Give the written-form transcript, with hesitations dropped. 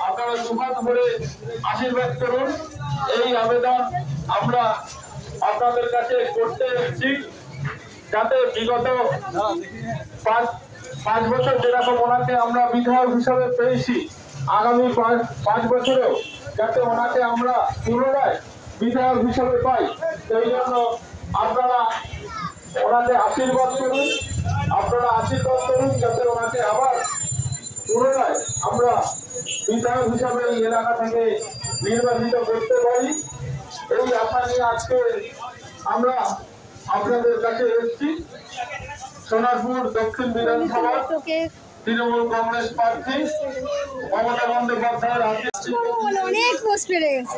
আপনারা দুহাত ভরে আশীর্বাদ করুন। এই আবেদন আমরা আপনাদের কাছে করতে এসেছি, যাতে বিগত 5 বছর যেরকম ওনাকে আমরা বিধায়ক হিসাবে পেয়েছি, আগামী 5 বছরেও যাতে ওনাকে আমরা পুনরায় বিধায়ক হিসাবে পাই। সেই জন্য আপনারা ওনাকে আশীর্বাদ করুন, যাতে ওনাকে আবার পুনরায় আমরা বিধায়ক হিসাবে এই এলাকা থেকে নির্বাচিত করতে পারি। এই আশা নিয়ে আজকে আমরা আপনাদের কাছে এসেছি। সোনারপুর দক্ষিণ বিধানসভা তৃণমূল কংগ্রেস প্রার্থী মমতা বন্দ্যোপাধ্যায়ের হাতে অনেক পোস্ট বেড়ে গেছে।